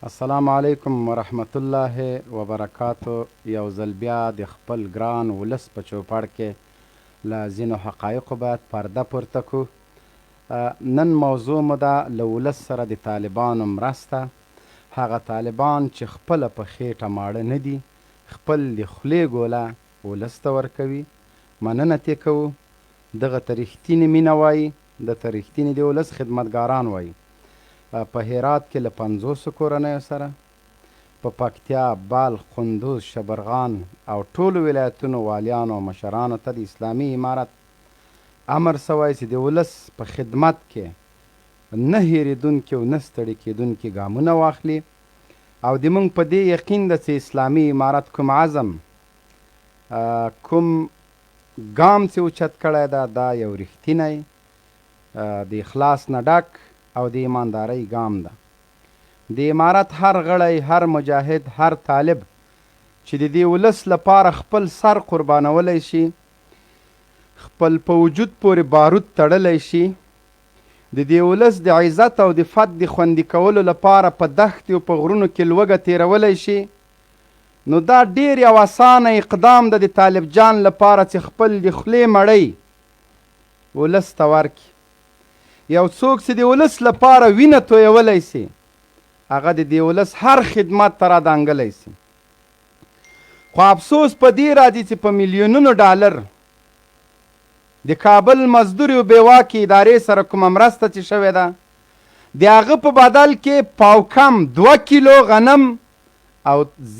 السلام علیکم ورحمت الله وبرکاتو. یو ځل بیا د خپل ګران ولس په چوپړ کې له ځینو حقایقو باید پرده پورته کړو. نن موضوع مو ده له ولس سره د طالبانو مرسته. هغه طالبان چې خپله په خېټه ماړه نه دي، خپل د خولې ګوله ولس ته ورکوي. مننه ترې کوو. دغه ته رښتینې مینه وایي، د ته رښتینې د ولس خدمتګاران وایي. په هرات کې له 50 کورنیو سره، په پکتیا، بلخ، کندوز، شبرغان او ټولو ولایتونو والیانو او مشرانو ته د اسلامي امارت امر سوی چې د ولس په خدمت کې نه هېرېدونکي او نه ستړي کېدونکي ګامونه واخلي. او د موږ په دې یقین ده چې اسلامي امارت کوم عزم کوم ګام چې اوچت کړی ده، دا یو رښتینی د اخلاص نه ډک او د ایماندارۍ ګام ده. د امارت هر غړی، هر مجاهد، هر طالب چې د دې ولس لپاره خپل سر قربانولی شي، خپل په وجود پورې بارود تړلی شي، د دې ولس د عزت او د فت د خوندي کولو لپاره په دښتې او په غرونو کې لوږه تېرولی شي، نو دا ډېر یو اسانه اقدام ده د طالب جان لپاره چې خپل د خولې مړۍ ولس ته ورکړي. یو څوک چې د ولس لپاره وینه تویولی سي، هغه د دې ولس هر خدمت ته رادانګلی سي. خو افسوس په دې راځي چې په میلیونونو ډالر د کابل مزدور او بېواکې ادارې سره کومه مرسته چې شوې ده، د هغه په بدل کې پاو کم 2 کیلو غنم او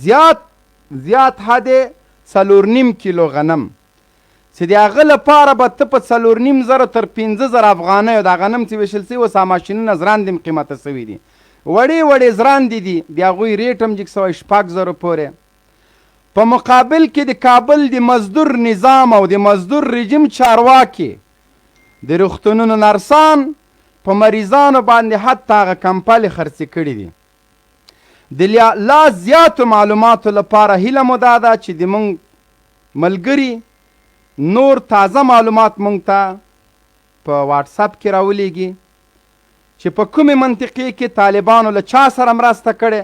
زیات حد 4.5 کیلو غنم چې د هغه لپاره به ته په 4.5 تر 15,000 افغانیو دا غنم چې ویشل سوي اوس ماشینونه زراندې قیمته سوي دي، وړې زراندې دي، د هغوی ریټ هم 6,000 پورې. په مقابل کې د کابل د مزدور نظام او د مزدور رژیم چارواکي د روغتونونو نرسان په مریضانو باندې حتی هغه کمپلې خرڅې کړي دي. د لا زیاتو معلوماتو لپاره هیله مو دا ده چې د موږ ملګري نور تازه معلومات مونږ ته په واټساپ کې راولیږي چې په کومې منطقې کې طالبانو له چا سره مرسته کړې.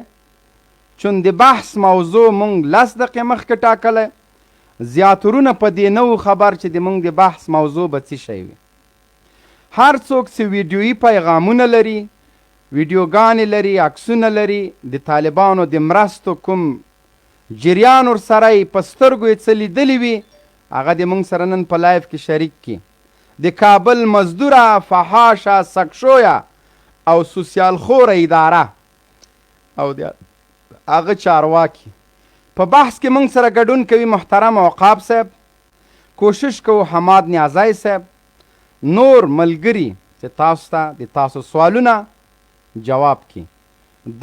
چون د بحث موضوع مونږ 10 دقیقې مخکې ټاکلی، زیاتورونه په دې نه و خبر چې د مونږ د بحث موضوع به څه شی وي. هر څوک چې ویډیویي پیغامونه لري، ویډیوګانې لري، عکسونه لري، د طالبانو د مرستو کوم جریان ورسره یې په سترګو یې څه لیدلي وي، هغه د موږ سره نن په لایف کې شریک کړي. د کابل مزدوره، فحاشه، سکشویه او سوسیال خوره اداره او د هغه چارواکي په بحث کې موږ سره ګډون کوي. محترم عقاب صاحب، کوشش کوو حماد نیازی صاحب، نور ملګري چې تاسو ته د تاسو سوالونه جواب کړي.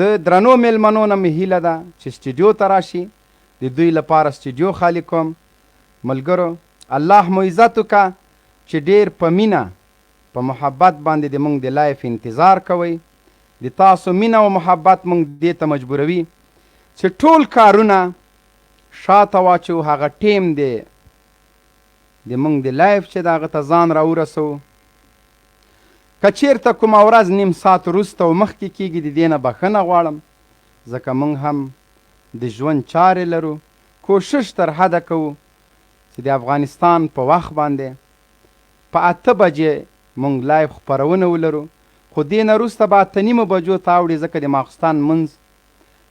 د درنو میلمنو نه مې هیله ده چې سټوډیو ته راشي، د دوی لپاره سټوډیو خالی کوم. ملګرو، الله مو عزت وکړه چې ډېر په مینه په محبت باندې د موږ د لایف انتظار کوئ. د تاسو مینه او محبت موږ دې ته مجبوروي چې ټول کارونه شاته واچو، هغه ټیم دی د موږ د لایف چې د هغه ته ځان راورسو. که چېرته کومه ورځ نیم ساعت وروسته او مخکې کېږي، د دې نه بخښنه غواړم، ځکه موږ هم د ژوند چارې لرو. کوشش تر حده کوو چې د افغانستان په وخت باندې په 8 بجې مونږ لایف خپرونه ولرو، خو دې نه وروسته به 8:30 بجو ته اوړي، ځکه د ماخستان منځ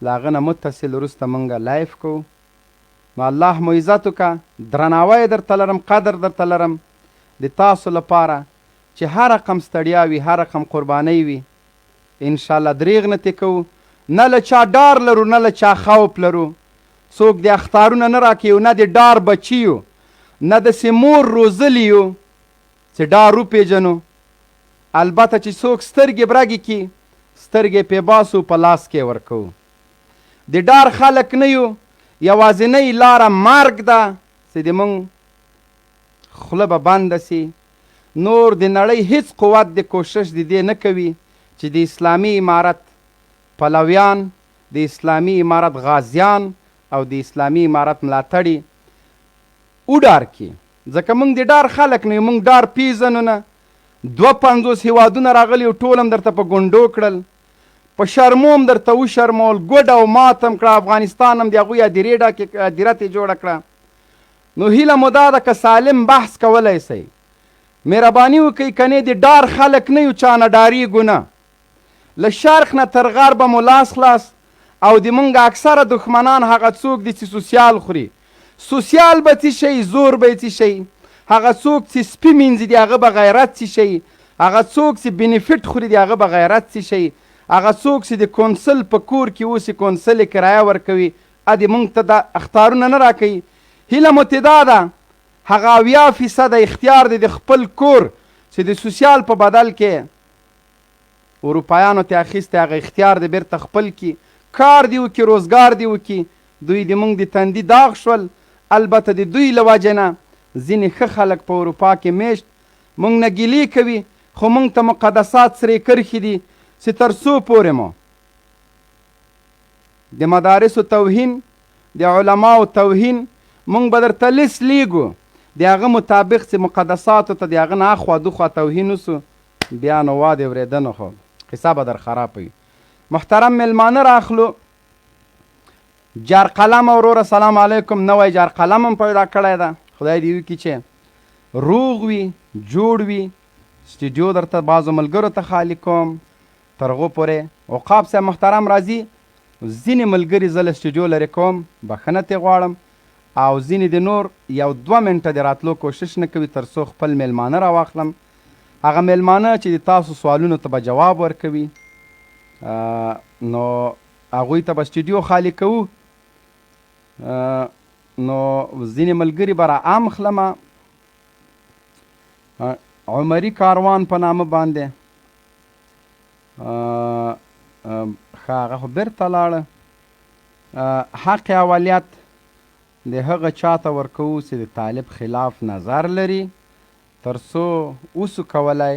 له هغه نه متصل وروسته مونږ لایف کوو. نو الله مو عزت وکړه، درناوی درته لرم، قدر درته لرم د تاسو لپاره چې هر رقم ستړیا وي، هر رقم قربانۍ وي، انشاءالله دریغ نه ترې کوو. نه له چا ډار لرو، نه له چا خوف لرو. څوک د اختارونه نه راکوي، نه د ډار بچي یو، نه داسې مور روزلي یو چې ډار وپېژنو. البته چې څوک سترګې برګې کړي، سترګې پې باسو، په لاس کې ورکوو. د ډار خلک نه یو، یوازینۍ لاره مرګ ده چې د موږ خوله به بنده سي. نور د نړۍ هیڅ قوت د کوشش د دې نه کوي چې د اسلامي امارت پلویان، د اسلامي امارت غازیان او د اسلامي امارت ملاتړي وډار کړي. ځکه موږ د ډار خلک نه یو، موږ ډار پیژنو نه. 52 هیوادونه راغلي او ټول هم درته په ګونډو کړل. په شرمو هم درته وشرمول، ګوډ او مات هم کړه، افغانستان هم د هغوی هدیرې ډکې هدیرت یې جوړه کړه. نو هیله مو دا ده که سالم بحث کولی سئ، مهرباني وکئ، کنې د ډار خلک نه یو، چا نه ډارېږو نه. له شرق نه تر غربه مو لاس خلاص، او د مونږ اکثره دښمنان هغه څوک دي چې سوسیال خوري. سوسیال به څه شی، زور به څه شی، هغه څوک چې سپي مینځي د هغه به غیرت څه شی، هغه څوک چې بینیفټ خوري د هغه به غیرت څه شی، هغه څوک چې د کونسل په کور کې اوسي، کونسل یې کرایه ورکوي، ادې مونږ ته دا اختارونه نه راکوي. هیله مو تې دا ده هغه 80% اختیار دی د خپل کور چې د سوسیال په بدل کې اروپایانو ته اخیستی، هغه اختیار دی بیرته خپل کي، کار دی وکړي، روزګار دی وکړي. دوی د مونږ د تندي داغ شول. البته د دوی له وجې نه ځینې ښه خلک په اروپا کې میشت مونږ نه ګیلې کوي، خو مونږ ته مقدسات سرې کرښې دي چې تر څو پورې مو د مدارسو توهین، د علماو توهین، مونږ به درته لیست لیږو، د هغه مطابق چې مقدساتو ته د هغه نه اخوا دوخوا توهین وسو، بیا نو وا د اورېدنو خو قصه به در خرابوي. محترم میلمانه راخلو. جار قلم وروره سلام علیکم. نوی جار قلم هم پیدا کړی ده، خدای دې وکړي چې روغ وي، جوړ وي. سټوډیو درته بعضو ملګرو ته خالي کوم، تر هغو پورې عقاب صاحب محترم راځي. ځینې ملګري زه له سټوډیو لرې کوم، بښنه ترې غواړم، او ځینې د نور 1-2 منټه د راتلو کوشش نه کوي تر څو خپل میلمانه راواخلم. هغه میلمانه چې د تاسو سوالونو ته به جواب ورکوي، نو هغوی ته به سټوډیو خالي کوو. نو ځینې ملګري به راعام خلمه. عمري کاروان په نامه باندې هغه خو بیرته لاړه. حق اولیت د هغه چاته ورکوو چې د طالب خلاف نظر لري، تر څو اوسو کولی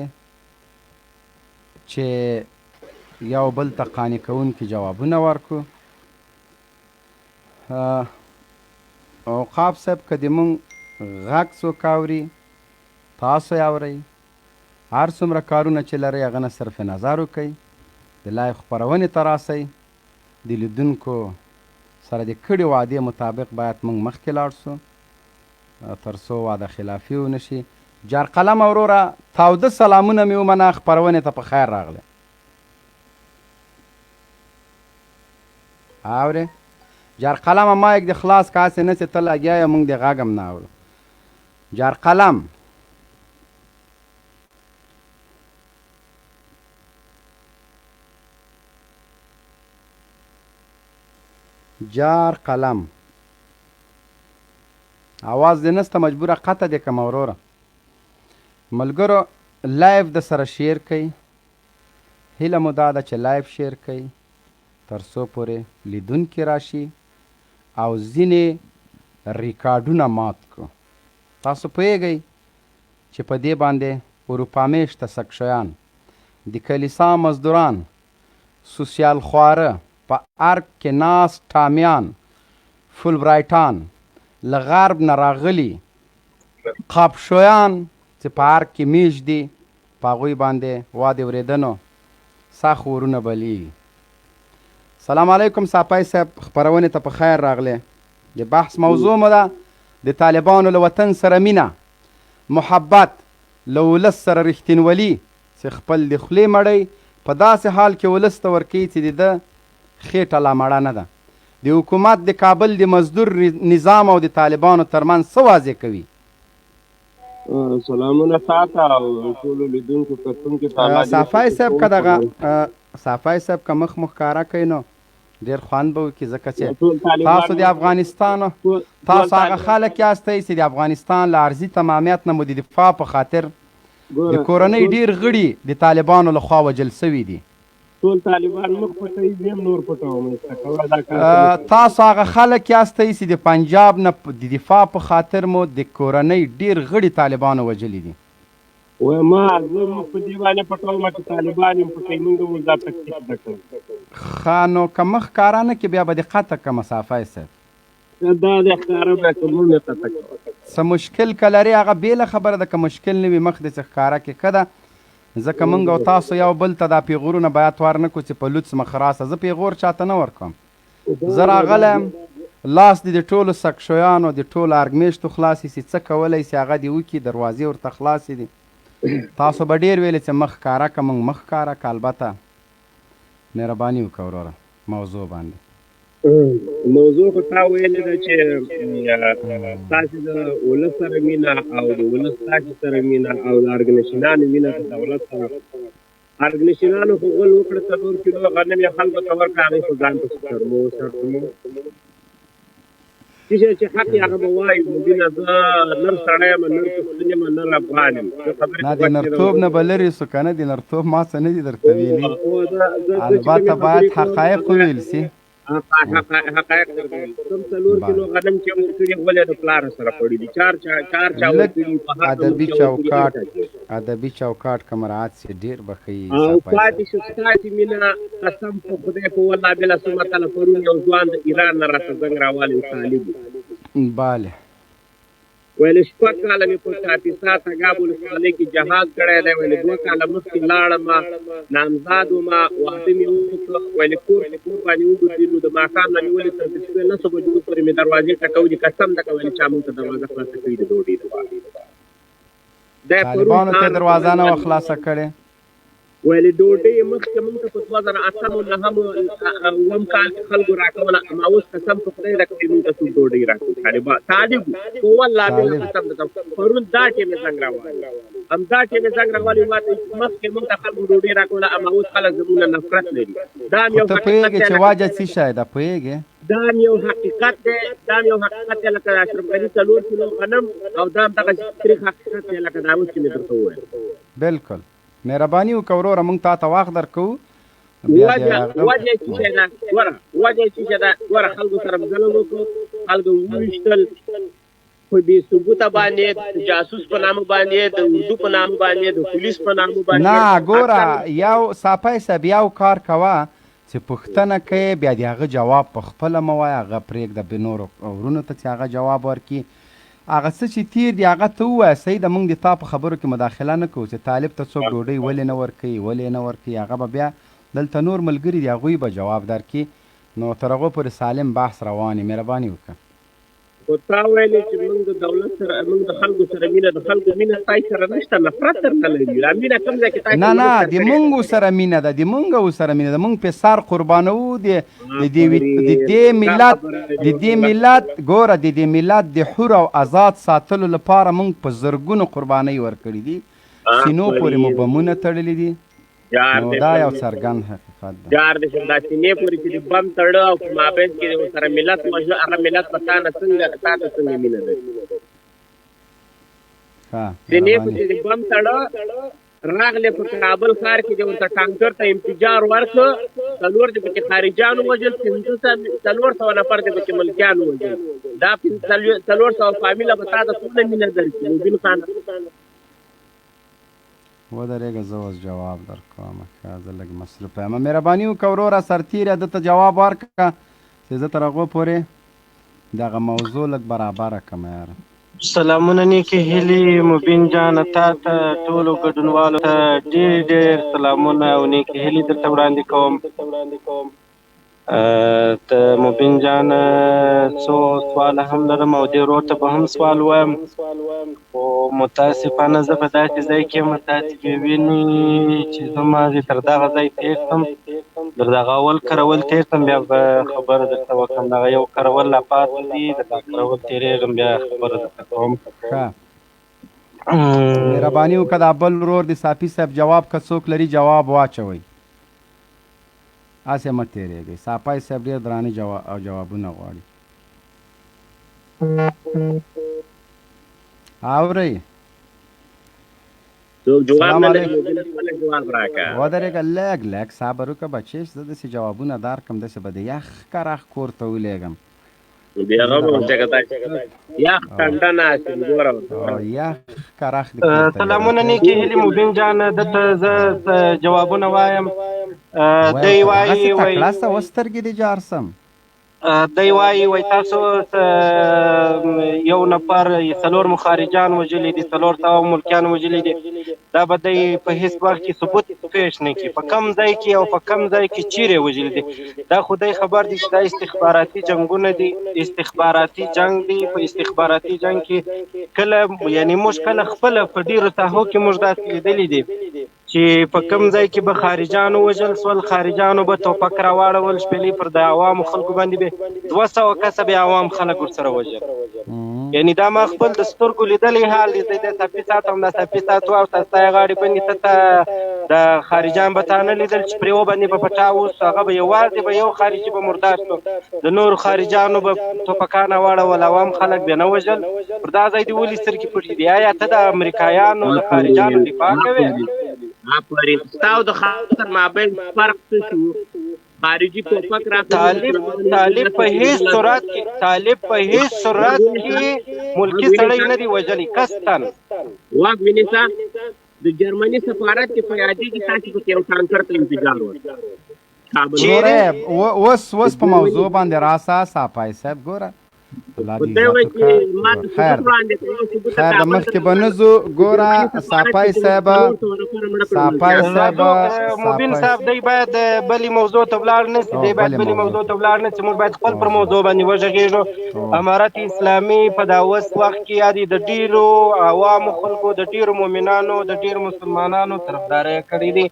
چې یو بل ته قانع کوونکي جوابونه ورکو. عقاب صاحب که د مونږ غږ څوک اوري، تاسو یې اورئ، هر څومره کارونه چې لرئ هغه نه صرف نظر وکئ، د لایو خپرونې ته راسئ. د لیدونکو سره د کړي وعدې مطابق باید موږ مخکې لاړ سو تر څو وعده خلافي ونه شي. جار قلم وروره تاوده سلامونه مې ومنه، خپرونې ته په خیر راغلی. اورې جار قلم مایک د خلاص که هسې نه چې ته لګیا یې موږ د غږ هم نه اورو. جار قلم جار قلم आवाज دې نسته، مجبوره قطع دې کړم وروره. ملګرو لایف د سره شیر کوئ، هیله مو دا ده چې لایف شیر کوئ تر څو پورې لیدونکي راشي او ځینې ریکارډونه مات کړو. تاسو پوهیږئ چې په دې باندې اروپا میشته سکشیان، د کلیسا مزدوران، سوسیال خواره، په ارګ کې ناست ټامیان، فولبرایټان، له غرب نه راغلي قاپشویان چې په ارګ کې میشت دي، په هغوی باندې وا د اورېدنو سخت ورونه بلیږي. سلام علیکم صحافي صاحب، خپرونې ته په خیر راغلی. د بحث موضوع مو ده د طالبانو له وطن سره مینه، محبت، له ولس سره رښتینولي چې خپل د خولې مړی په داسې حال کې ولس ته ورکوي چې د ده خېټه لا مړه نه ده. د حکومت د کابل د مزدور نظام او د طالبانو ترمنځ څه واضح کوي؟ سلامونه تاته او ټولو لیدونکو کتونکو ته. صحافي صاحب که دغه صحافي صاحب که مخ ښکاره کوي نو ډېر خوند به وکړي، ځکه چې تاسو د افغانستان تاسو هغه خلک یاستئ چې د افغانستان له ارضي تمامیت نه مو د دفاع په خاطر د کورنۍ ډېر غړي د طالبانو لخوا وژل سوي دي. ټول طالبان مخ پټوي، زه هم نور پټوم. تاسو هغه خلک یاستئ چې د پنجاب نه د دفاع په خاطر مو د کورنۍ ډېر غړي طالبانو وژلي دي. وای ما زه په دې باندې پټوم چې طالبان یې پټوي، موږ هم دا تکلیف نه کوو. ښه نو که مخ ښکاره نه کړي بیا به دې قطع کړمه صحافي صاحب. دا د ښکاره به که موږ نه قطع کوو. څه مشکل که لرې هغه بېله خبره ده، که مشکل نه وي مخ دې څه ښکاره کړي. که ده ځکه موږ او تاسو یو بل ته دا پیغورونه باید ور نه کړو چې په لوڅ مخ راسه. زه پیغور چاته نه ورکوم. زه راغلی یم لاس دې د ټولو سکشویانو د ټولو ارګمیشتو خلاصې سي، څه کولی سي هغه دې وکړي، دروازې ورته خلاصې دي. تاسو به ډېر ویلې چې مخ ښکاره که موږ مخ ښکاره که، البته مهرباني وکړه وروره موضوع باندې. موضوع خو تا ویلې ده چې تاسې د ولس سره مینه او د ولس تاسې سره مینه او د ارګنیشنانو مینه د دولت سره. ارګنیشنانو خو غول وکړه 4 کیلو غنم یې خلکو ته ورکړه، هغې خو ځان ته شرمو چې حق یې هغه به وایي. مبینه زه نر سړی یم، نر پښتون یم، نر افغان یم. نه د نرتوب نه به لرې سو که نه، د نرتوب ما څه نه دي درته ویلي. البته باید حقایق وویل سي. حقایق کوم 4 کیلو غنم چې موږ کړي ولې د پلار سره پړي دي. چار ادبي چوکاټ که مراعات سي ډېر به ښه وي. او پاتې شو ستاسې مینه قسم په خدای په والله بله څه متله پرون یو ځوان د ایران نه راته زنګ راوالی طالب بله ویل 6 کاله مې په کاپیسا تګاب ولسوالۍ کې جهاد کړی دی. ویل 2 کاله مخکې لاړم نامزاد ومه واده مې وکړه. ویل کور په کور باندې وګرځېدو د ماښام نه مې ولې تر د شپې 9 بجو پورې مې دروازې ټکولې. قسم ده که ویل چا مونږ ته دروازه خلاصه کړې د ډوډۍ دپاره. طالبانو ته دروازه نه وه خلاصه کړې. ویلې ډوډۍ یې مخکې مونږ ته په 2008 کال کې خلکو راکوله، اما اوس قسم په خدای ده که مونږ ته څوک ډوډۍ راکوي. طالب خو والله بله قسم ده پرون دا ټیم یې زنګ راوالی، همدا ټیم یې زنګ راوالی ما ته مخکې مونږ ته خلکو ډوډۍ راکوله، اما اوس خلک زموږ نه نفرت لري. دا هم یو حقیقت دی چې وجه څه شی ده پوهېږې. دا هم یو حقیقت دی، دا هم یو حقیقت دی لکه د اشرف غني 4 کیلو غنم او دا هم دغه تریخ حقیقت دی لکه دا اوس چې مې درته وویل. بلکل مهرباني وکړه وروره موږ تا ته وخت درکوو. وجه یې څه شی ده وجه یې څه شی ده ګوره خلکو سره ظلم وکړو، خلکو وویشتل په بې ثبوته باندې، د جاسوس په نامه باندې، د اردو په نامه باندې، د پولیس په نامه باندې. نه ګوره یو صافی صاحب یو کار کوه چې پوښتنه کوې بیا د هغه جواب په خپله مه وایه، هغه پرېږده بې نورو ورونو ته چې هغه جواب ورکړي. هغه څه چې تیر دی هغه ته ووایه. صحیح ده موږ د تا په خبرو کې مداخله نه کوو چې طالب ته څوک ډوډۍ ولې نه ورکوي ولې نه ورکوي. هغه به بیا دلته نور ملګري دي هغوی به جواب درکړي. نو تر هغو پورې سالم بحث روان وي. مهرباني وکړه. خو تا ویلې چې موږ د دولت سره موږ د خلکو سره مینه، د خلکو مینه تای سره نشته، نفرت درته لري. دا مینه کوم ځای کې تای نه د مونږ سره مینه ده، د مونږ سره مینه ده. مونږ په سر قربانوو د دې ملت ګوره د دې ملت د حر او آزاد ساتلو لپاره مونږ په زرګونو قربانۍ ورکړي دي. سینو پورې مو بمونه تړلي دي. نو دا یو څرګند حقیقت ده. جار دې شم دا سینې پورې چې بم تړه او په مابین کې سره ملت وژنه، هغه ملت په تا نه څنګه تا ته څنګه مینه لري. سینې پورې چې بم تړه راغلی په کابل ښار کې دې ورته ټانکر ته انفجار ورکړه، 4 دې پکې خارجیانو وژل، 400 نفر دې پکې ملکیانو وژل. دا 400 فامیله به تا ته څومره مینه درکړي مبین خان. ودرېږه زه اوس جواب درکوم ښه زه لږ مصروف یم. مهرباني وکړه وروره سرتیره ده ته جواب ورکړه چې زه تر هغو پورې دغه موضوع لږ برابره کړم. یاره سلامونه نیکې هیلې مبین جانه تا ته ټولو ګډونوالو ته ډېر سلامونه او نیکې هیلې درته وړاندې کوم. ته مبین جان څو سوال هم لرم او دې ورور ته به هم سوال وایم، خو متاسفانه زه په داسې ځای کې یم تاسې به وینئ چې زه مازې تر دغه ځای تېر شم، در دغه اول کرول تېر شم بیا به خبره درته وکړم. دغه یو کرول لا پاتې دي، د دغه کرول تېرېږم بیا خبره درته کوم. مهرباني وکړه دا بل ورور د صحافي صاحب جواب که څوک لري جواب واچوئ، هسې مه تېرېږئ. صحافي صاحب ډېر درانه جوابونه غواړي. اورئ ودرېږه لږ صبر وکړه بچې، زه داسې جوابونه درکړم داسې به د یخ کرخ کور ته ولېږم. سلامونه نیکې هیلې مبین جان دته زه جوابونه وایم. دی وایي تکړه سه وسترګې دې جار سم دی وایي تاسو یو نفر 4 مخارجان وژلي دي، 400 ملکیان وژلي دي، دا به دی په هېڅ وخت کې ثبوت پیش نه کړي په کوم ځای کې او په کوم ځای کې چیرې وژلي دي. دا خو دی خبر دی چې دا استخباراتي جنګونه دي، استخباراتي جنګ دی. په استخباراتي جنګ کې کله یعنې موږ کله خپله په ډېرو ساحو کې موږ داسې لیدلي دي چې په کوم ځای کې به خارجانو وژل سول، خارجانو به توپک راواړول، شپېلې پر د عوامو خلکو باندې به 200 کسه بیا عوام خلک ورسره وژل. یعنې دا ما خپل د سترګو لیدلی حال دی. د سپي ساعت هم دا سپي ساعت و او ستا یې غاړې باندې ته د خارجان به تا نه لیدل چې پرې وباندې به پټا اوس هغه به یوازې به یو خارجي به مردار شو، د نورو خارجانو به توپکان واړول، عوام خلک بیا نه وژل. پر دا ځای دې ولې سترګې پټې دي؟ آیا ته د امریکایانو د خارجانو دفاع کوې؟ آفرین. ستا او د خاطر مابین فرق څه شو؟ خارجي توپک را طالب په هیڅ صورت کې ملکی سړی نه دی وژلی کستن. واک ونیسه. د جرمني سفارت کې په یادېږي تاسې پکې یو ټانکر ته انتظار ګوره اوس په موضوع باندې راسه صحافي صاحب. ګوره خیر د مخکې به نه ځو. ګوره صحافي صاحب مبین صاحب دی باید بلې موضوع ته ولاړ نه سي، دی باید بلې موضوع ته ولاړ نه سي. موږ باید خپل پر موضوع باندې وغږېږو. امارت اسلامي په دا اوس وخت کې یادې د ډېرو عوامو خلکو، د ډېرو مؤمنانو، د ډېرو مسلمانانو طرفداري کړې دي.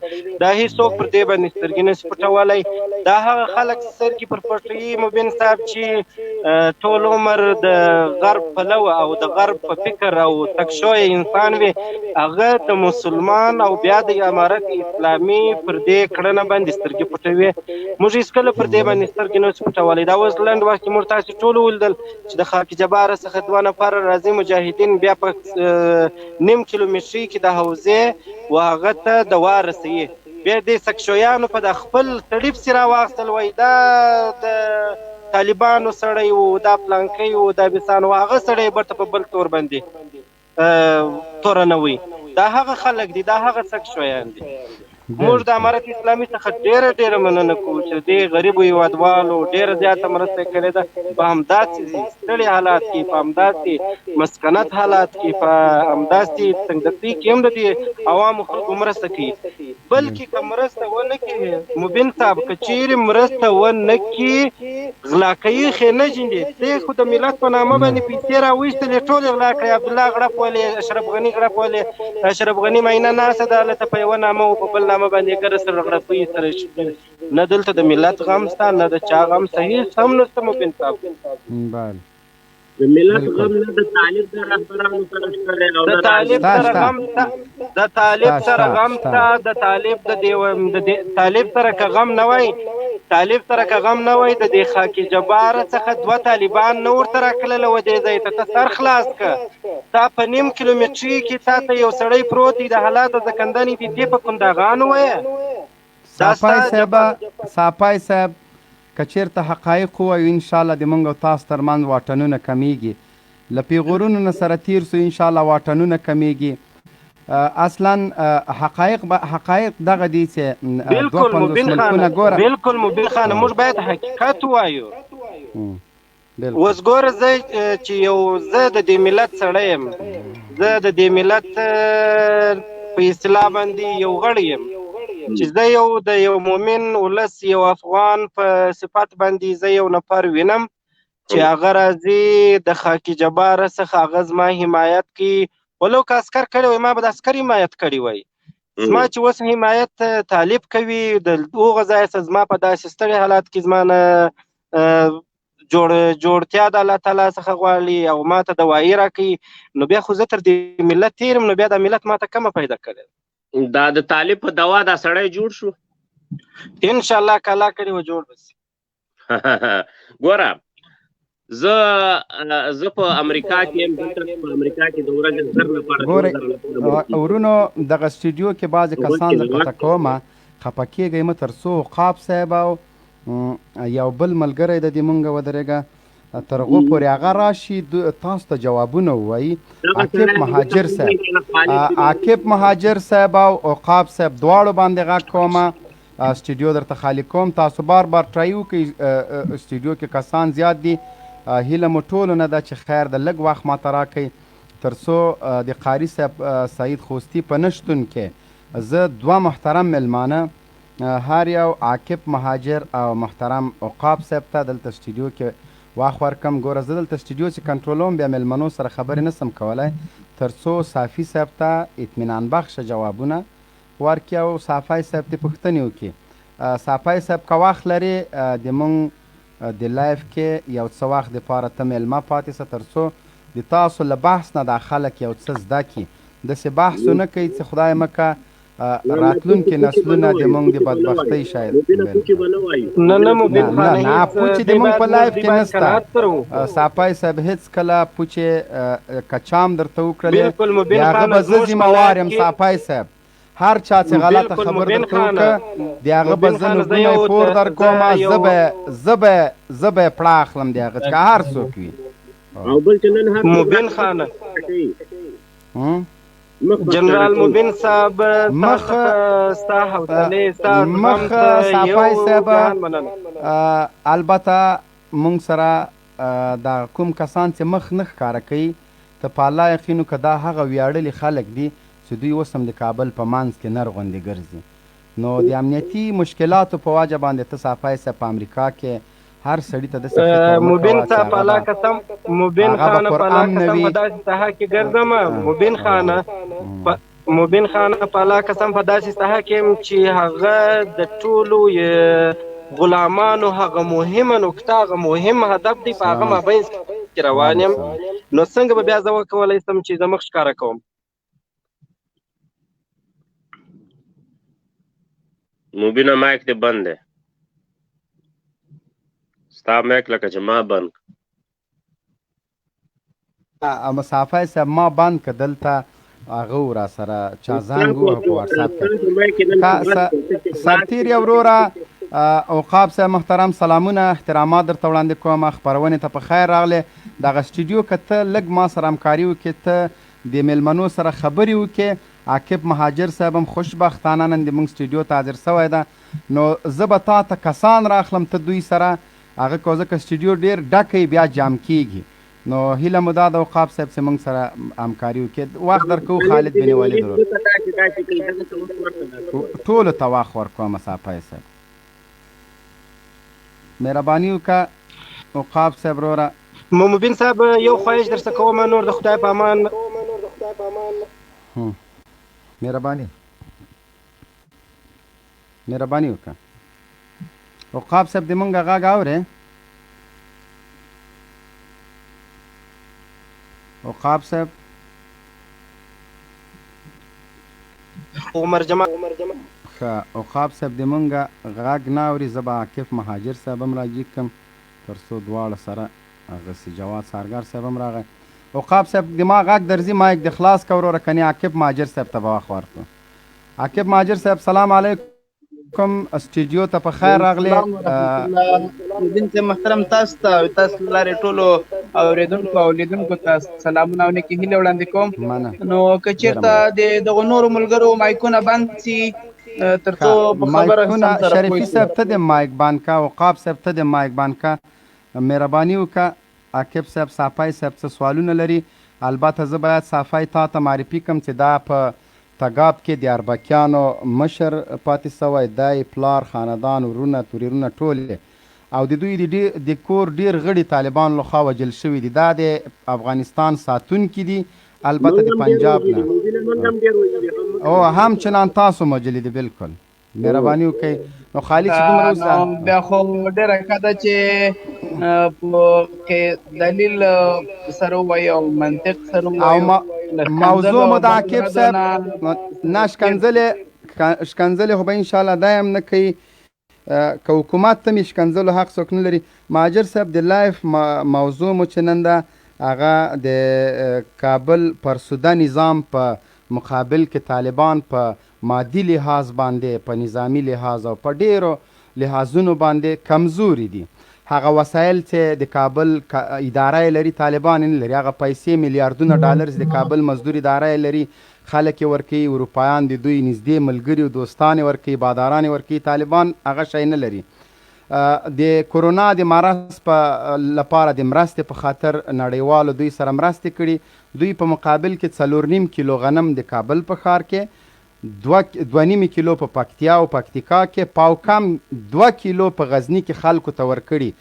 دا هېڅوک پر دې باندې سترګې نه سي پټولی. دا هغه خلک سترګې پر پټوي مبین صاحب چې ټول عمر د غرب پلو او د غرب په فکر او تکشوی انسان وي، هغه د مسلمان او بیا د امارت اسلامي پر دې کړنه باندې سترګې پټوي. موږ هېڅکله پر دې باندې سترګې نه سو پټولی. دا اوس لنډ وخت کې موږ تاسې ټول ولیدل چې د خاک جباره څخه 2 نفره راځي مجاهدین بیا په نیم کیلومتري کې د حوزې و هغه ته دوا رسوي. بیا دې سکشویانو په د خپل تړیب سي راواخیستل، وایي دا د طالبانو سړی و، دا پلانکی و، دا بسان و، هغه سړی برته په بل تور باندې تورنوي. دا هغه خلک دي، دا هغه سکشویان دي. موږ د امارت اسلامي څخه ډېره مننه کوو چې دې غریبو هېوادوالو ډېره زیاته مرسته کړې ده په همداسې ستړي حالات کې، په همداسې مسکنت حالات کې، په همداسې تنګدستۍ کې هم د دې عوامو خلکو مرسته کوي. بلکې که مرسته ونه کړي مبین صاحب، که چیرې مرسته ونه کړي غلا کوي خینه جندې دې خو د ملت په نامه باندې پیسې راویستلې ټولې غلا کړې. عبدالله غړپ ولې، اشرف غني غړپ ولې، اشرف غني معاینه ناسته ده هلته په یوه نامه او په بل نامه باندې ګره سره غړپوي سره نه دلته د ملت غم شته نه د چا غم صحیح هم نشته مبین صاحب. د ملت غم نه د طالب د رهبرانو سره شته، د طالب سره غم شته، د طالب سره غم شته، د طالب طالب سره که غم نه وای، طالب سره که غم نه وای، د دې خاکي جباره څخه 2 طالبان نه ورته راکړله و دې ځای ته. ته سر خلاص که تا په نیم کیلومتري کې تا ته یو سړی پروت دی د حالاتو زکندنې دي دې په کنداغانو وایه. صحافي صاحب که چېرته حقایق ووایو انشاءالله د موږ او تاسو ترمنځ واټنونه کمیږي، له پیغورونو نه سره تیر سو انشاءالله واټنونه کمیږي. اصلا حقایق دغه دي چې 250 ملکونه ګوره. بالکل مبین خان، موږ باید حقیقت ووایو. اوس ګوره زه چې زه د دې ملت سړی یم، زه د دې ملت په اصطلاح باندې یو غړی یم چې زه د یو مؤمن ولس، یو افغان په صفت باندې زه یو نفر وینم چې هغه راځي د خاکي جباره څخه هغه زما حمایت کوي. ولو که عسکر کړی وای ما به د عسکر حمایت کړی وای. زما چې اوس حمایت طالب کوي د هغه ځای څخه زما په داسې ستړي حالات کې زما نه جوړتیا د الله تعالی څخه غواړي او ما ته دوايي راکوي، نو بیا خو زه تر دې ملت تېر یم، نو بیا دا ملت ما ته کمه پیدا کړې. دا د طالب په دوا دا سړی جوړ شو انشاءالله که الله کړي و جوړ به سي. ګوره زه په امریکا کې یم، دلته په امریکا کې د ورځې 1000 لپاره ګورئ ورونو دغه سټوډیو کې بعضې کسان زه قطع کومه خفه کېږئ مه تر څو عقاب صاحب او یو بل ملګری د دې مونږ ودرېږه تر هغو پورې هغه راشي تاسو ته جوابونه ووایي. عاقب مهاجر صاحب او عقاب صاحب دواړو باندې غږ کومه سټوډیو درته خالي کوم. تاسو بار بار ټرای وکړئ. سټوډیو کې کسان زیات دي. هیله مو ټولو نه ده چې خیر د لږ وخت ماته راکئ تر څو د قاري صاحب سعید خوستی په نشتون کې زه 2 محترم میلمانه هر یو عاقب مهاجر او محترم عقاب صاحب ته دلته سټوډیو کې واخ ورکم. ګوره زه دلته سټوډیو چې کنټرولوم بیا میلمنو سره خبرې نسم کولی تر څو صحافي صاحب ته اطمینان بخشه جوابونه ورکړي او صحافي صاحب ته پوښتنې وکړي. صحافي صاحب که وخت لرې د مونږ د لایف کې یو څه وخت دپاره ته میلمه پاتې شه تر څو د تاسو له بحث نه دا خلک یو څه زده کړي. داسې بحث ونه کوي چې خدای مکه راتلونکي نسلونه د مونږ د بدبختۍ شاید نه مبین خان نه پوچې د مونږ په لایف کې نسته. صحافي صاحب هېڅ کله پوچې کچام درته وکړلې د هغه به زه ذمهوار یم. صحافي صاحب هر چا چې غلطه خبر درته وکړه د هغه به زه نوټونه یې پور در کومه زه به یې پړه اخلم د هغه که هر څوک وي. مبین خان جنرال مبین صاحب مخ صحافي صاحب البته مونږ سره دا کوم کسان چې مخ نه ښکاره کوي ته په الله یقینو که دا هغه ویاړلي خلک دي چې دوی اوس هم د کابل په منځ کې نر غوندې ګرځي. نو د امنیتي مشکلاتو په وجه باندې ته صحافي صاحب په امریکا کې هر سړي ته د مبین صاحب په الله قسم مبین خان په الله قسم په داسې ساحه کې ګرځم مبین خان په الله قسم په داسې ساحه کې چې هغه د ټولو غلامانو هغه مهمه نکته هغه مهم هدف دی په هغه مابین کې روان یم. نو څنګه به بیا زه وکولی سم چې زه مخ ښکاره کوم؟ مبینه مایک دې بند دی. ستا مایک لکه چې ما بند صحافي صاحب ما بند که دلته هغه را سره چا زنګ ووهه په واتساپ کې. سرتیري وروره عقاب صاحب محترم سلامونه احترامات درته وړاندې کوم. خپرونې ته په خیر راغلی. دغه سټوډیو که ته لږ ما سره همکاري وکړې ته د میلمنو سره خبرې وکړې. عاقب مهاجر صاحب هم خوشبختانه نن د مونږ سټوډیو ته حاضر سوی ده. نو زه به تا ته کسان راخلم ته دوی سره هغه که ځکه سټوډیو ډېر ډک بیا جام کیږي. نو هیله مو دا د عقاب صاحب چې موږ سره همکاري وکړي. وخت درکوو خالد بن ولید ټولو ته وخت ورکوم. صحافي صاحب مهرباني وکړه. عقاب صاحب وروره مبین صاحب یو خواهش درڅه کوم نور د خدای په امان مهرباني وکړه. عقاب صاحب د مونږ غږ اورې؟ عقاب صاحب عمر جمال ښه عقاب صاحب د مونږ غږ نه اوري. زه به عاقب مهاجر صاحب هم راجیګ کړم تر څو دواړه سره هغسې جواد سارګر صاحب هم راغی. عقاب صاحب د ما غږ درځي مایک د خلاص که وروره کنې عاقب مهاجر صاحب ته به وخت ورکړو. عاقب مهاجر صاحب سلام علیکم. سټوډیو ته په خیر راغلی. مبین صاحب محترم تاسو ته تاسو لارې ټولو اورېدونکو او لیدونکو ته سلامونه او نیکې هیلې وړاندې کوم. نو که چېرته د دغو نورو ملګرو مایکونه بند سي تر څو په خبره مایکونه شریفي صاحب ته د مایک بند که عقاب صاحب ته د مایک بند که. مهرباني وکړه عاقب صاحب صحافي صاحب څه سوالونه لري. البته زه باید صحافي تا ته معرفي کړم چې دا په تګاب کې د اربکیانو مشر پاتې سوی دی. پلار خاندان ورونه توریرونه ټول او د دوی د کور ډیر غړي طالبان لخوا وژل شوي دي. دا د افغانستان ساتونکي دي البته د پنجاب نه او هم چنان تاسو مجلې دي. بالکل مهرباني وکړئ. نو خالي چې دومره بیا خو ډېره ښه ده چې دلیل سره ووایي او منطق سره ووایي. موضوع مو د عاقب صاحب نه شکنځلې خو به انشاءالله دا هم نه کوي که حکومت ته مې شکنځلو حق څوک نه لري. مهاجر صاحب د لایف موضوع مو چې نن ده هغه د کابل پرسوده نظام په مقابل کې طالبان په مادي لحاظ باندې په نظامی لحاظ او په ډیرو لحاظونو باندې کمزوري دي. هغه وسایل چې د کابل اداره لري طالبان نه لري. هغه پیسې میلیارډونه ډالر د کابل مزدور اداره لري. خلک یې ورکوي، اروپایان د دوی نږدې ملګري او دوستان یې ورکوي، باداران یې ورکوي. طالبان هغه شی نه لري. د کورونا د مرض په لپاره د مرستې په خاطر نړیوالو دوی سره مرستې کړي. دوی په مقابل کې 4.5 کیلو غنم د کابل په ښار کې، 2.5 کیلو په پکتیا او پکتیکا کې، پاو کم 2 کیلو په غزني کې خلکو ته ورکړي.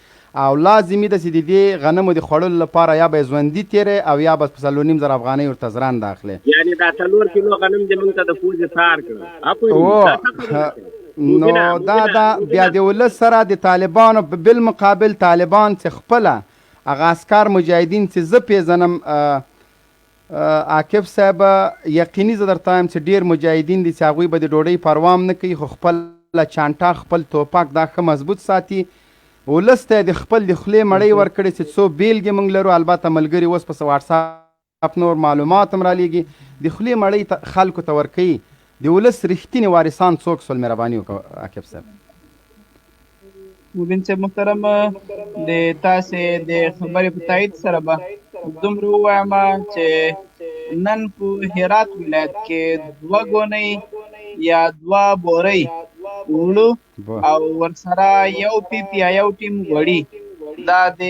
او لازمي ده چې د دې غنمو د خوړلو لپاره یا به ژوندي تیری او یا به په 4.5 افغانۍ ورته زران داخلي. یعنې دا 4 کیلو غنم دې موږ ته د پوزې تار کړه. نو دا بیا د ولس سره د طالبانو بالمقابل طالبان چې خپله هغه عسکر مجاهدین چې زه پیژنم عاقب صاحب یقیني زه درته وایم چې ډېر مجاهدین دي چې هغوی به د ډوډۍ پروا هم نه کوي، خو خپله چانټه خپل توپک دا ښه مضبوط ساتي. ولس ته د خپل د خولې مړۍ ورکړي چې څو بیلګې موږ لرو. البته ملګري اوس په واټساپ نور معلومات هم رالیږي. د خولې مړۍ خلکو ته ورکوي. د ولس رښتینې وارثان څوک سول؟ مهرباني وکړه عاقب صاحب. مبین صاحب محترم، د تاسې د خبرې په تایید سره به دومره ووایم چې نن په هرات ولایت کې 2 ګونۍ یا 2 بورۍ وړو او ورسره یو پیپ یا یو ټیم غوړي دا د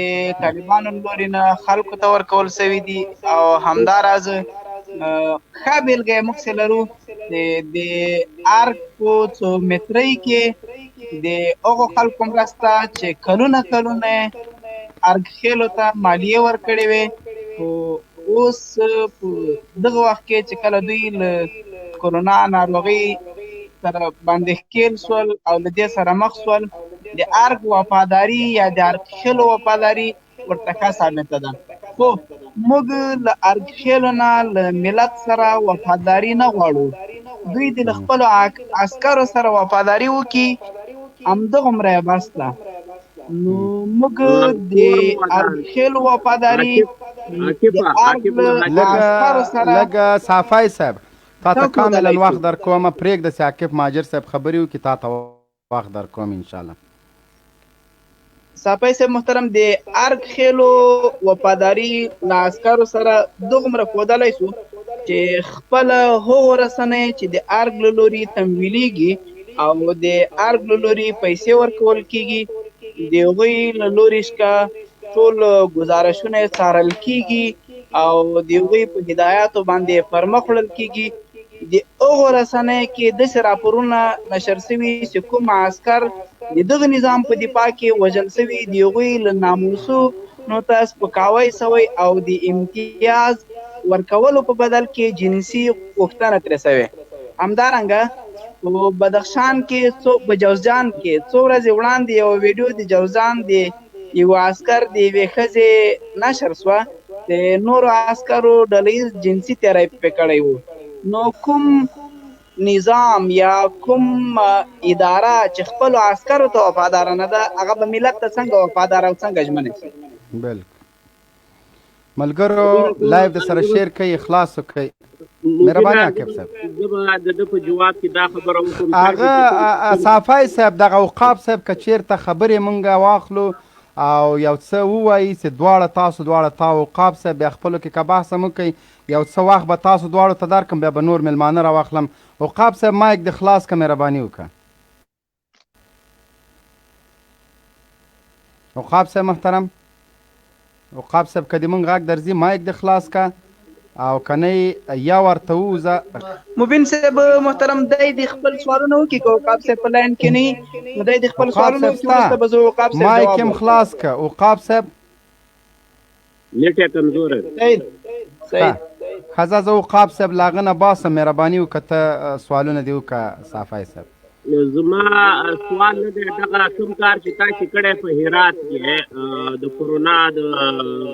طالبانو لوري نه خلکو ته ورکول سوي دي. او همداراز ښه بېلګه یې موږ لرو د ارګ په څو مترۍ کې د هغو خلکو مرسته چې کلونه ارګ خېلو ته مالیې ورکړې وې، خو اوس په دغه وخت کې چې کله دوی له کورونا ناروغۍ سره باندې ښکېل سول او له دې سره مخ سول، د ارګ وفاداري یا د ارګ خېلو وفاداري ورته ښه ثابته ده. خو موږ له ارګ خېلو نه له ملت سره وفاداري نه غواړو. دوی د خپلو عسکرو سره وفاداري وکړي، همدغومره یې بس ده. نو موږ د ارګ خېلو وفاداري لږه صحافي صاحب تا ته کاملا وخت در کومه، پرېږده چې عاقب مهاجر صاحب خبرې وکړي، تا ته وخت در کوم انشاءالله. صحافي صاحب محترم، د ارګ خېلو وفاداري له عسکرو سره دغومره ښودلی سو چې خپله هغو رسنۍ چې د ارګ له لوري تمویلیږي او د ارګ له لوري پیسې ورکول کېږي، د هغوی له لوري څخه ټول ګزارشونه یې څارل کېږي او د هغوی په هدایاتو باندې پرمخ وړل کېږي. د هغو رسنیو کې داسې راپورونه نشر سوي چې کوم عسکر د دغه نظام په دفاع کې وژل سوي، د هغوی له ناموسو نو ته سپکاوی سوی او د امتیاز ورکولو په بدل کې جنسي غوښتنه ترې سوې. همدارنګه په بدخشان کې په جوزجان کې څو ورځې وړاندې یو ویډیو د جوزجان د یو عسکر د یوې ښځې نشر سوه، د نورو عسکرو ډله جنسي تیری پرې کړی و. نو کوم نظام یا کوم اداره چې خپلو عسکرو ته وفاداره نه ده، هغه به ملت ته څنګه وفاداره او څنګه ژمنه شي؟ بالکل. ملګرو لایو د سره شیر کوي، اخلاص کوي. مهرباني عاقب صاحب. زه به د ده په جواب کې دا خبره وکړم. هغه صحافي صاحب دغه اوقاف صاحب که چېرته خبرې مونږ واخلو او یو څه ووایي چې دواړه تا اوقاف صاحب بیا خپلو کې که بحث هم وکړئ، یو څه وخت به تاسو دواړو ته درکړم، بیا به نور مېلمانه راواخلم. اوقاف صاحب مایک د خلاص که مهرباني وکړه. اوقاف صاحب محترم، اوقاف صاحب که د مونږ غږ درځي مایک د خلاص که او کنه یا ورته ووځه. مبین صاحب محترم، دی د خپل سوالونه وکړي که اوقاف صاحب په لاین کې نه نو دی د خپل سوالونه وکړي، وروسته به زه اوقاف صاحب مایک هم خلاص که. اوقاف صاحب نیټ یې کمزوری صحیح ښځه، زه اوقاف صاحب له هغه نه باسم، مهرباني وکړه ته سوالونه دې وکړه صحافي صاحب. زما سوال نه دی، دغه کوم کار چې تاسې کړی په هرات کې د کورونا د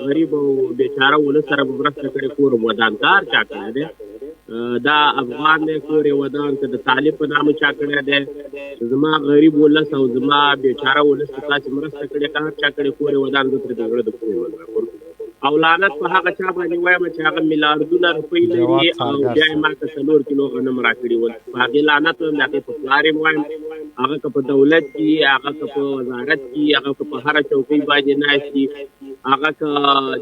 غریب او بیچاره ولس سره به مرسته کړې، کور ودان کار چا کړی دی؟ دا افغان دی کور یې ودان که د طالب په نامه چا کړی دی؟ زما غریب ولس او زما بیچاره ولس ته تاسې مرسته کړې، کار چا کړی کور یې ودان؟ زه ترې د زړه د کور ودان او لعنت په هغه چا باندې وایم چې هغه میلیاردونه روپۍ لري او بیا یې ما ته 4 کیلو غنم راکړي ول. په هغې لعنت وایم، د هغې په پلار یې وایم، هغه که په دولت کې، هغه که په وزارت کې، هغه که په هره چوکۍ باندې ناست وي، هغه که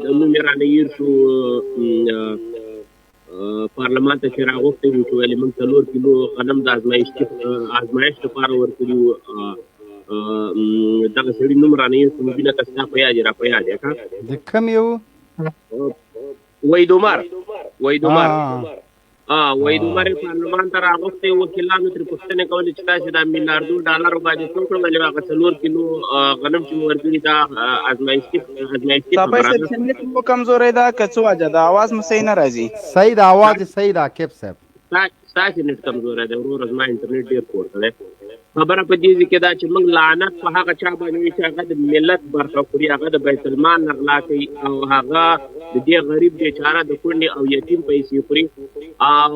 د نوم یې رانه هېر شو پارلمان ته چې راغوښتي وو چې ویلې موږ 4 کیلو غنم د ازمایښت لپاره ورکړي وو دغه سړي نوم رانه یې مبینه که ستا په یاد یې را په یاد یې که د کوم یو ویدومر ویدومر یې پارلمان ته راغوښتی وکیلانو ترې پوښتنې کولې چې تاسې دا میلیاردو ډالرو باندې څه وکړل ویلې هغه 4 کیلو غنم چې مو ورکړي دا ازمایښتي خبره ده مو کمزورې ده که څه وجه ده اواز مو صحیح نه راځي صحیح ده اواز یې صحیح ده عاقب صاحب ستاسې نېټ کمزوری دی ورور زما انټرنېټ ډېر پورته دی خبره په دې کې دا چې موږ لعنت په هغه چا باندې وي چې هغه د ملت برخه خوري هغه د بیت المال نه غلا کوي او هغه د دې غریب بیچاره د کونډې او یتیم پیسې خوري او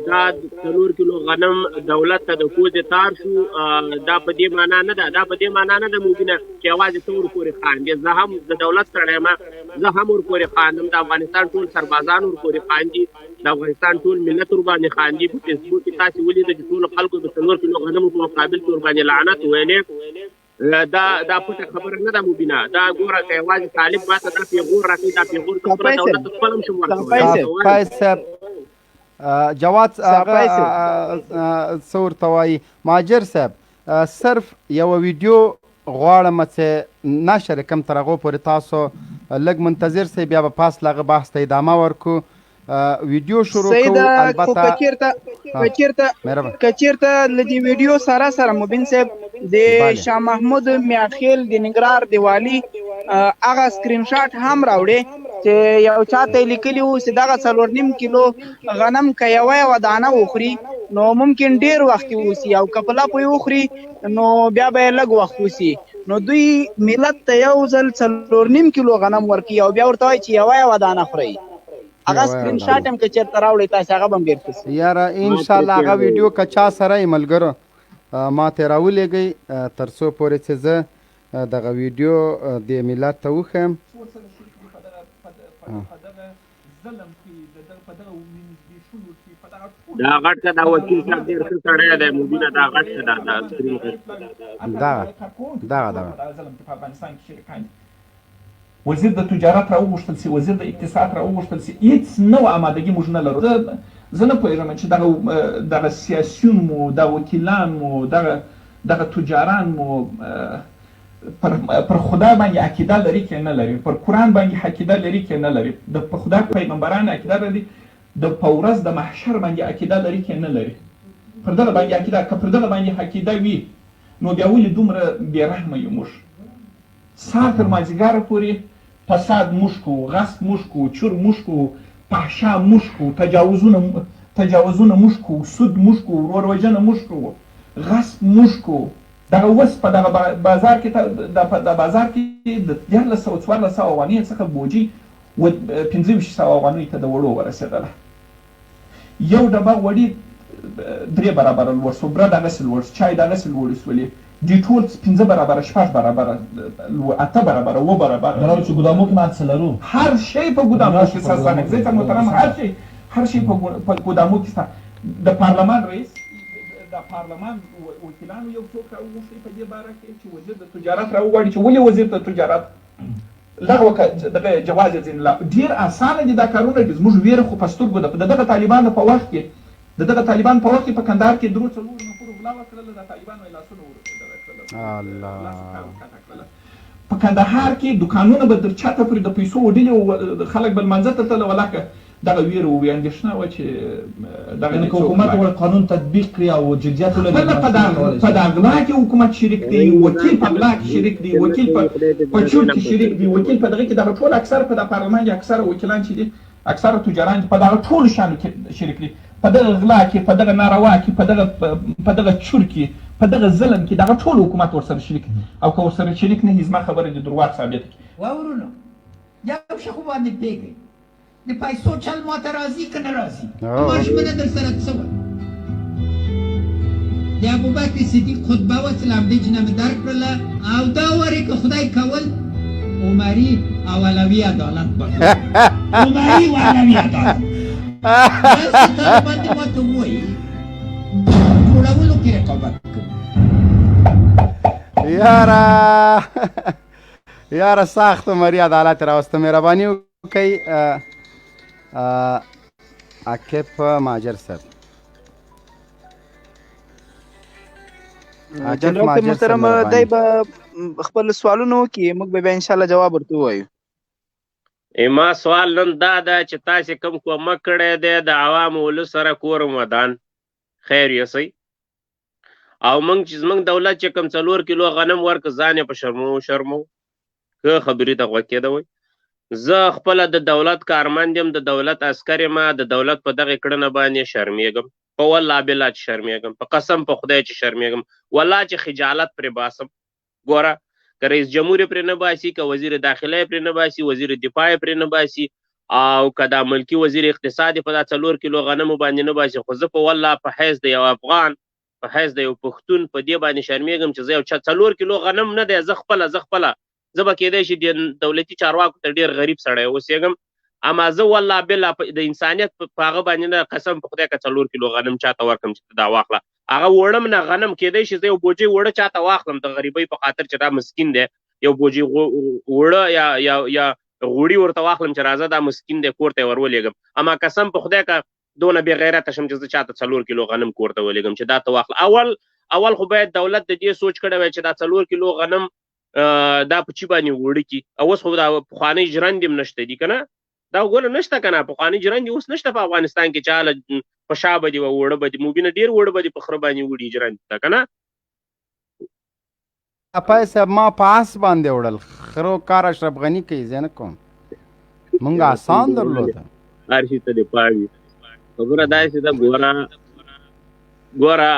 دا 4 کیلو غنم دولت ته د کوزې تار شو دا په دې معنا نه ده ممکنه چې یوازې ته ورپورې خاندې زه هم د دولت سړی یم زه هم ورپورې خاندم د افغانستان ټول سربازان ورپورې خاندي د افغانستان ټول ملت ورباندې خاندي په فیسبوک کې تاسې ولیده چې ټولو خلکو د 4 کیلو غنمو په مقابل کې ورباندې لعنت ویلې دا پټه خبره نه ده مبینه دا ګوره که یوازې طالب ماته دا پیغور راکوي دا پیغور که خپله دولت خپل هم شم ورکولی صاحب جواد هغه څه ورته وایي مهاجر صاحب صرف یوه ویډیو غواړم چې نشر کم تر هغو پورې تاسو لږ منتظر سئ بیا به پاس له هغه بحث ته ادامه ورکو ویډیو شروع کوو البته کچیرته له دې ویډیو سره مبین صاحب د شاه محمود میاخیل د ننګرهار د والي هغه سکرین شاټ هم راوړی چې یو چاته لیکلي وو چې دغه 4.5 کیلو غنم که یوه دانه وخوري نو ممکن ډیر وخت ووسي او که په لاپو یې وخوري نو بیا به یې لږ وخت ووسي نو دوی ملت ته یو ځل 4.5 کیلو غنم ورکوي او بیا ورته وایي چې یوه دانه خورئ هغه سکرین شاټ هم که چېرته راوړئ تاسې هغه به هم ډېر ښه سي یاره انشاءالله هغه ویډیو که چا سره یې ملګرو ما ته یې راولېږئ تر څو پورې چې زه دغه ویډیو دې ملت ته وښیم دا غټ ته دا وکیل صاحب ډېر ښه سړی دی مبینه دا غټ ته دغه وزیر د تجارت راوغوښتل سي وزیر د اقتصاد راوغوښتل سي هیڅ نوع آمادګي موږ نه لرو زه نه پوهېږم چې دغه سیاسیون مو دغه وکیلان مو دغه تجاران مو پر خدای باندې عقیده لري که نه لري پر قرآن باندې عقیده لري که نه لري په خدای پیغمبران عقیده لري د په ورځ د محشر باندې عقیده لري که نه لري پر دغه باندې عقیده که پر دغه باندې عقیده وي نو بیا ولې دومره بېرحمه یو موږ سهار تر مازدیګره پورې فساد موږ کوو غصب موږ کوو چور موږ کوو فحشا موږ کوو تجاوزونه موږ کوو سود موږ کوو ورور وژنه موږ کوو غصب موږ کوو دغه اوس په دغه بازار کې د بازار کې د 1300 افغانۍ څخه بوجي 2500 افغانیو ته د وړو ورسېدله یو ډبه غوړي 3 برابره لوړ سو بره دغسې لوړ سو چای دغسې لوړې سولې دې ټول 5 برابره 6 برابره 8 برابره 9 برابره جنرال چې ګدامو کې مات څه لرو هر شی په ګدامو کې ساسا زه ته محترم هر شی په ګدامو کې ستا د پارلمان رئیس د پارلمان وکیلانو یو څوک راوغوښتي په دې باره کې چې وزیر د تجارت راوغواړي چې ولې وزیر د تجارت لغوه دغه جواز یې ځینې ډېر اسانه دي دا کارونه دي زموږ ویره خو په سترګو ده د دغه طالبانو په وخت کې په کندهار کې 3 نفرو غلا وکړله د طالبانو یې لاسونه په کندهار کې دوکانونه به در چاته پورې د پیسو وډلې خلک به لمانځه ته تلله ولکه دغه ویره وي اندېښنه وه چې دغه حکومت وړ قانون تطبیق کړي او جدیت ولري په دغه غلا کې حکومت شریک دی وکیل په غلا کې شریک دی وکیل په چور کې شریک دی وکیل په دغه کې دغه ټول اکثر په د پارلمان کې اکثر وکیلان چې دي اکثر تجاران په دغه ټول شانو کې شریک دي په دغه غلا کې په دغه ناروا کې په دغه چور کې په دغه ظلم کې دغه ټول حکومت ورسره شریک دی او که ورسره شریک نه زما خبره د درواغ ثابته کړي واورونو یو شخو باندې پرېږدئ د پیسو چل ماته راځي که نه راځي ما ژمنه در سره څه وه د ابوبکر صدیق خطبه وه چې له همدې جنه مې درک کړله او دا وارې که خدای کول عمري او علوي عدالت به عمري او علوي عدالت داسې طالبان دې ماته ووایي جوړولو کې رقابت کوي یاره سخت عمري عدالت راوسته مهرباني وکئ عاقب ماجر صاحب جنرال صاحب محترم دی به خپل سوالونه وکړي موږ به بیا انشاءالله جواب ورته ووایو ما سوال نن دا ده چې تاسې کوم کومک کړی دی د عوامو ولس سره کور و ودان خیر یسئ او موږ چې زموږ دولت چې کوم 4 کیلو غنم ورکړه ځان یې په شرمو که خبرې ته غوږ کېدوئ زه خپله د دولت کارمند یم د دولت عسکر یم د دولت په دغې کړنه باندې شرمېږم په والله بالله چې شرمېږم په قسم په خدای چې شرمېږم والله چې خجالت پرې باسم ګوره که رئیس جمهور پرې نه باسي که وزیر داخله پرې نه باسي وزیر دفاع پرې نه باسي او که دا ملکي وزیر اقتصاد په دا 4 کیلو غنمو باندې نه باسي خو زه په والله په حیث د یو افغان په حیث د یو پښتون په دې باندې شرمېږم چې زه یو 4 کیلو غنم نه دی زه خپله زه به کېدی شي د دولتي چارواکو ته ډېر غریب سړی اوسېږم اما زه والله بالله د انسانیت په هغه باندې نه قسم په خدای که 4 کیلو غنم چاته ورکړم چې دا واخله هغه وړم نه غنم کېدی شي زه یو بوجۍ وړه چاته واخلم د غریبۍ په خاطر چې دا مسکین دی یو بوجۍ وړه یا غوړي ورته واخلم چې راځه دا مسکین دی کور ته یې ورولېږم اما قسم په خدای که دونه بې غیرته شم چې زه چاته 4 کیلو غنم کور ته ولېږم چې دا ته واخله اول خو باید دولت د دې سوچ کړی وای چې دا 4 کیلو غنم دا په چی باندې وړه کی اوس خو دا پخوانی ژرندې هم نشته دي که نه دا وګوره نشته که نه پخواني ژرندې اوس نشته په افغانستان کې چې هله په شا به دي وړه به دي مبینه ډېر وړه به دي په خره باندې وړي ژرندې ته که نه اپای صاحب ما په آس باندې وړل خرو کار اشرف غني کوي زه نه کوم مونږ آسان درلوده هر شي ته دې پاړي خبره داسې ده ګوره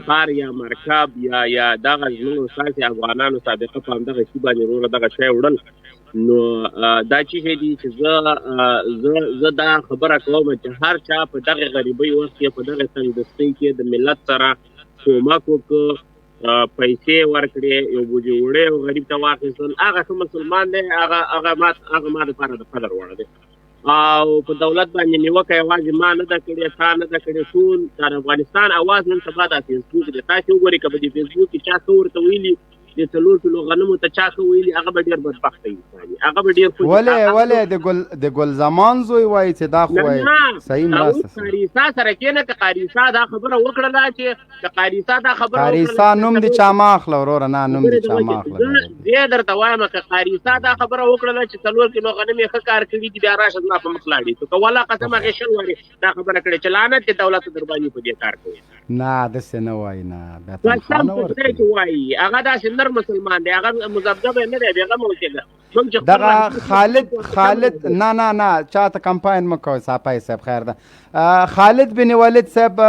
خار یا مرکب یا دغه زموږ ستاسې افغانانو سابقه په همدغه شي باندې وروره دغه شی وړل نو دا چې شی دي چې زه دا خبره کوم چې هر چا په دغه غریبۍ وخت کې په دغه تنګدستۍ کې د ملت سره کومک وکړو پیسې ورکړې یو بوجۍ وړې او غریب ته واخیستل هغه ښه مسلمان دی هغه ما دپاره د قدر وړ دی او په دولت باندې نیوکه یوازې ما نه ده کړې تا نه ده کړې ټول د افغانستان اواز نن سبا دا فیسبوک دی تاسې وګورئ که په دې فیسبوک کې چا څه ورته ویلي د 4 کیلو غنمو ته چا څه ویلي هغه به ډېر بدبخته انسان وي هغه به ډېر ولې د ګل زمان زوی وایي چې دا خو صحیح مرسته قاریسا سره کېنه که قاریسا دا خبره وکړله چې د قاریسا دا خبره قاریسا نوم دې چا مه اخله وروره نه نوم دې چا مه اخله زه درته وایم که قاریسا دا خبره وکړله چې 4 کیلو غنم یې ښه کار کړي دي بیا راشه زما په مخ لاړې که والله قسم هغې 100 وارې دا خبره کړې چې لعنت دې دولت در باندې په دې کار کوي نه داسې نه وایي نه بیا قسم په خدای چې وایي هغه داسې نر مسلمان دی هغه مذبذب نه دی بېغمه اوسېږه دغه خالد نه چاته کمپاین مه کوئ صحافي صاحب خیر ده خالد بن ولید صاحب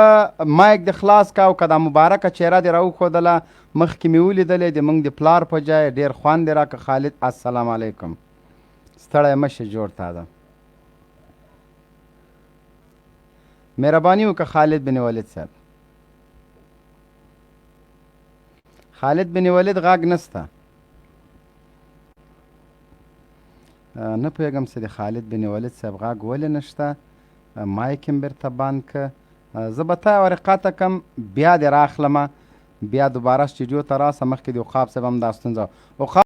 مایک د خلاص کا او که دا مبارکه چهره دې راوښودله مخکې مې ولیدلې د موږ د پلار په ځای ډېر خوند دې راکړه خالد السلام علیکم ستړی مه شې جوړ تا ده مهرباني وکړه خالد بن ولید صاحب خالد بن ولید غاګ نسته نه پوهېږم چې د خالد بن ولید صاحب غاګ ولې نشته مایک یې بیرته بند که زه به تا ورقه ته کم بیا دې راخلمه بیا دوباره سټوډیو ته راسه مخکې د عقاب صاحب هم دا ستونزه